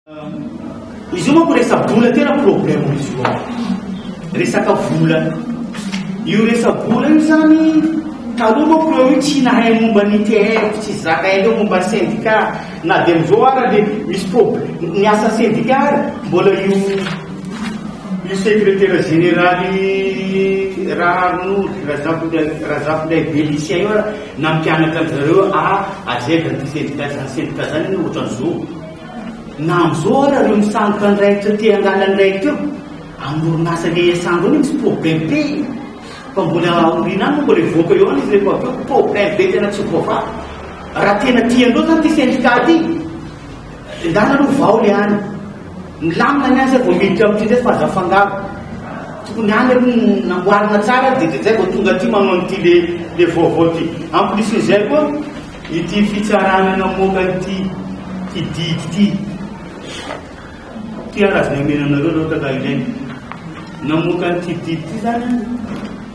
Izy io manko resa-bola tena problème izy io. Resaka vola. Io resa-bola io zany taloha manko io tsy nahay momba ny TF, tsy zaka eo momba ny syndicat. Na dia amizao ara le misy problème. Ny asa syndicat mbola io secrétaire général Razafindray Belicien io nampianatra an'zareo ajaika ny syndicat zany ohatran'izao. Na amizao ara reo misandoka andraikitra te angala andraikitra eo amoronasa le sandro misy problème be fa mbola orina any mbola voaka eo any izy rehefa problème be tena tsy voafa raha tena tiandreo zany ty syndicat ty ndana aloha vao le any milamina ny azy vao miditra amity zay fazafangaro tokony any aloha namboarina tsara dia zay vao tonga ty manao an'ity le vaovao ty amplisin'izay koa ity fitsarana namoaka ty didy ty arazona menanareo loatra ka ilainy namoaka nyty didy ty zany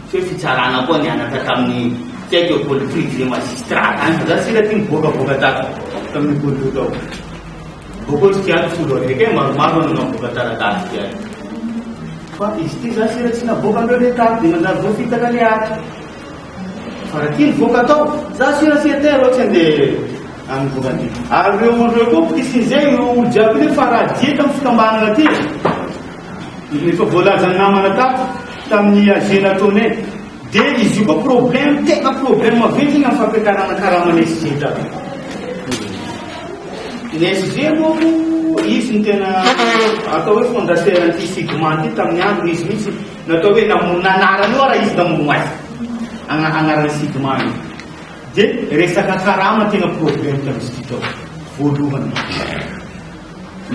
tsy hoe fitsarana koa nianatra tamin'ny tiaiko école privé magistrat any fa za sila ty miboakaboaka tato tamin'ny école tao boko tsy tiako solo araiky maromaro nanaboaka taratasy ty any fa izy ty za sila tsy naboaka andreo le tato dia manjary vao fitaka le ato fa raha ty nivoaka tao za sila siatera ohatsy andeha amivokany ary reo koa mpisin'izay olo jiaby le fa raha dieta amin'ny fikambanana ty efa voalazany namana tato tamin'ny agena ataonay dia izy io koa problème tena problème maventy iny amin'ny fampiakarana karamana SG tato ny SG moa izy ny tena atao hoe fondateur an'ity sigma ty tamin'ny andro izy mihitsy natao hoe nanarany io raha izy namono azy agnarany sigma io dia resaka karama tena problème tamin'izy ty tao voalohany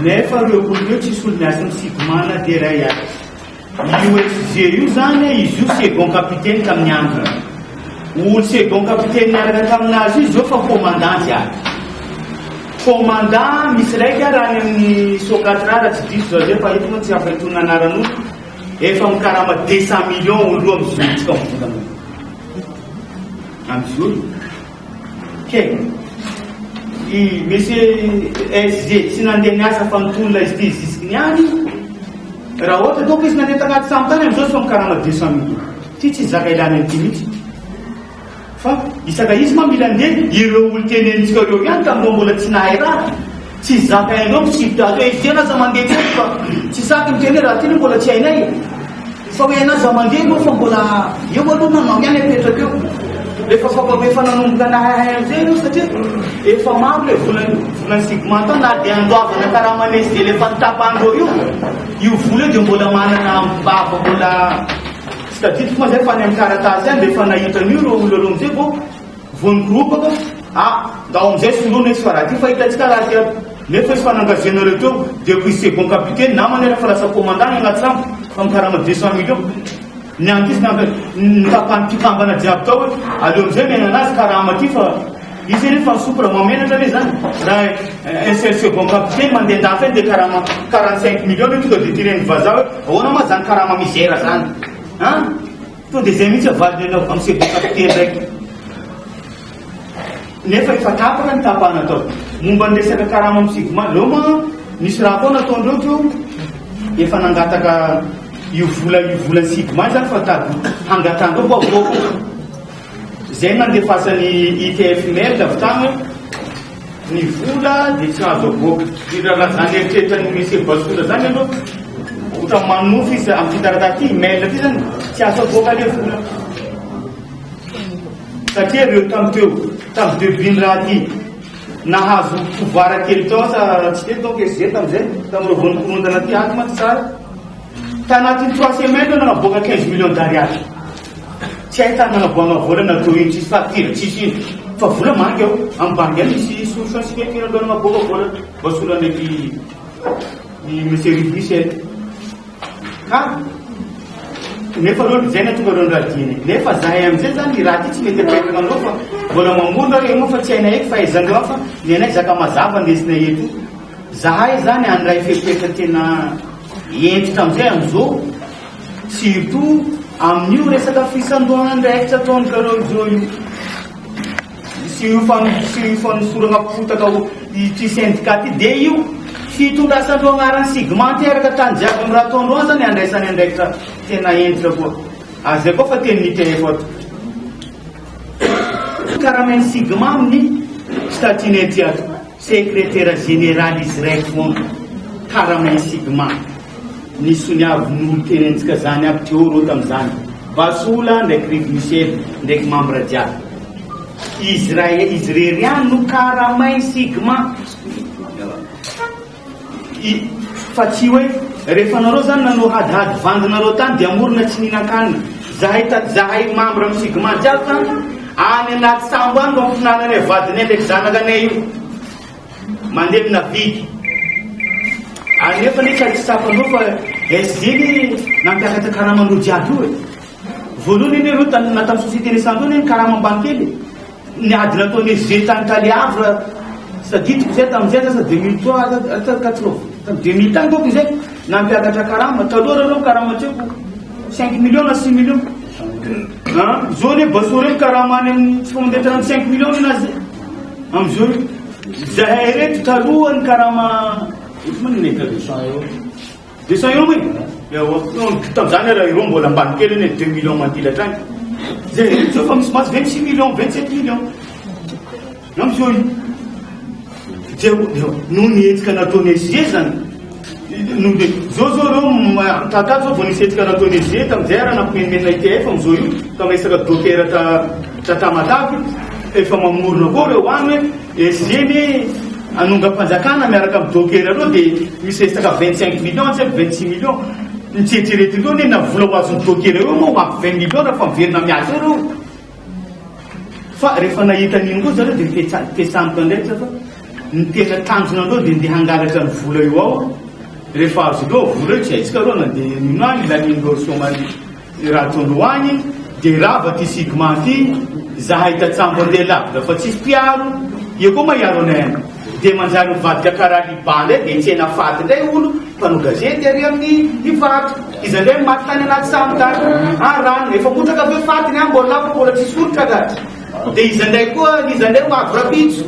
nefa reo olo io tsisy olo miasa ny sigmana dia ray azy USG io zany izy io second capitaine tamin'ny andro olo second capitaine niaraka taminazy izy zao fa commandant jiaby commandant misy raika raha ny amin'ny sokatrara tsy diso zao zay fa ito moa tsy afa itony anaran'olo efa mikarama 200 millions olo amizolontsika mivolana amizolo ke misy SG tsy nandeha niasa fa mitolona izy ty zisiky niany raha ohatra donc izy nandeha tagnaty samtany amizao fa mikarama 200 millions ty tsy zaka ilany an'ity mihitsy fa isaka izy ma mila andeha ireo olo tenenitsika reo ihany taminao mbola tsy nahay raha tsy zaka hainao misipitato izy tena za mandeha teny fa tsy saky miteny raha ty mbola tsy hainay fa hoe ana za mandeha moa fa mbola eo aloha nanao ihany apetraka eo efa efa nanomboka nahay amizay io satria efa maro le volany sigma tao na dia andoavana karamanesy dia lefa nitapandreo io vola dia mbola manana mbava mbola c'est-à-dire moa zay fa any amin'ny karatasy any dia efa nahitan'io ro olo alo amizay vo nigoropaka ndao amizay soloana izy fa raha ty fa hitantsika raha ty nefa izy fanangazenareo teo dia ko izy second capitaine namany rehefa lasa commandant agnaty sambo fa mikarama 200 millions ny anty izy nitapany mpikambana jiaby tao hoe aleo amizay menanazy karama ty fa izy rehefa nisopy raha mamenatra le zany raha un seul second capitaine mandeha ndafy dia karama 45 millions le tonga dia tireny vaza hoe ahoana ma zany karama misera zany to dia zay mihitsy avalinanao amin'ny second capitaine raiky nefa efa tapaka ny tapana tao momba ny resaka karama amin'ny sigma leo ma misy raha koa nataondreo teo efa nangataka io vola sigma zany fa tady hangatandreo koa voko zay nandefasany ITF mail davy tagny ny vola dia tsy azo avoaka raha zany eritreritra ny misy basola zany aloha ohatra manofy izy amin'ny fitarataty mail ty zany tsy azo avoaka le vola satria reo tamin'ny debut raha ty nahazo pouvoir kely tao sa tsy teny donc SG tamizay tamin'ireo vonikorontana ty aty maty tsara tanatiny 3 semaines nanaboaka 15 millions d'ariary tsy ahitana nanaboana vola natao iny tsisy facture tsisy ino fa vola manky eo amin'ny banque any misy solution sikekina aloha nanaboaka vola basolo ndraiky monsieur Michel nefa aloha zay natonga reo raha diny nefa zahay amizay zany raha ty tsy mety apetraka andreo fa mbola mamono reo moa fa tsy hainay eky fa aizandreo fa ny anay zaka mazava andesinay eto zahay zany any raha ifepetra tena ento tamizay amizao surtout amin'io resaka fisandohana ndraikitra ataony kareo zao io sy io fa nisorana fotaka ity syndicat ty dia io fitondrasandreo agnarany sigma teraka tany jiaby amin'ny raha ataondreo zany andraisany andraikitra tena endrika koa azay koa fa teny nitefoto karamany sigma amin'ny statinety ato secrétaire général izy raiky foana karamany sigma nisy ny avy nolo tenentsika zany aby teo reo tam'izany Basoula ndraiky Rive Michel ndraiky membre jiaby izy reriany no karamay sigma fa tsy hoe rehefa nareo zany nanao hadihady vandinareo tany dia amorona tsy ninakanina zahay membre amin'ny sigma jiaby zany any anaty sambo any no ampihinanany vadiny ndraiky zanakanay io mandeha mina vidy anefa nefa tsy sapandreo fa SG nampiakatra karamandreo jiaby io voalohany iny reo natamy société naissance io ny karama ambany kely ny ady nataony SG tany taliavra saditiko zay tam'izay sa 2003 2000 tany toko zay nampiakatra karama taloha reo karama tseko 5 millions na 6 millions zao ne basore karamany amin'ny tsy fonde 35 millions nazy am'izao zahay reto talohany karama manoneka 200 euro tam'izany raha iro mbola ambany kely iny 2 millions mandila trany zay reto fa misy masy 26 millions 27 millions am'izao no nietsika nataony SG zany zao reo tatato zao vao nisy etsika nataony SG tam'izay raha nampimena ITF am'izao io tamesaka dokera tamatavy efa mamorona koa reo any hoe SG ny anonga-panjakana miaraka amin'ny dokera reo dia misy resaka 25 millions tsy 26 millions nitsetreretindreo ny na vola ho azony dokera eo moa mampy 20 millions raha fa miverina miasa reo fa rehefa nahita n'iny koa zareo dia tesamboka ndraiky fa ny tena tanjona andreo dia ndeha hangalatra ny vola io ao rehefa azo reo vola io tsy haitsika reo na dia nino any lanin'reo somary raha ataondreo any dia rava ty sigma ty zahay tatsambo andeha lavitra fa tsisy mpiaro io koa mahiaro anay any dia manjary mivadika karaha liban ndray dia tsena faty ndray olo mpanao gazety ary amin'ny vato izy ndray maty tany anaty sambo tany rano efa motraka aveo fatiny any mbola lafa mbola tsy sorotra ka dia izy ndray koa izy ndray mavy rapitso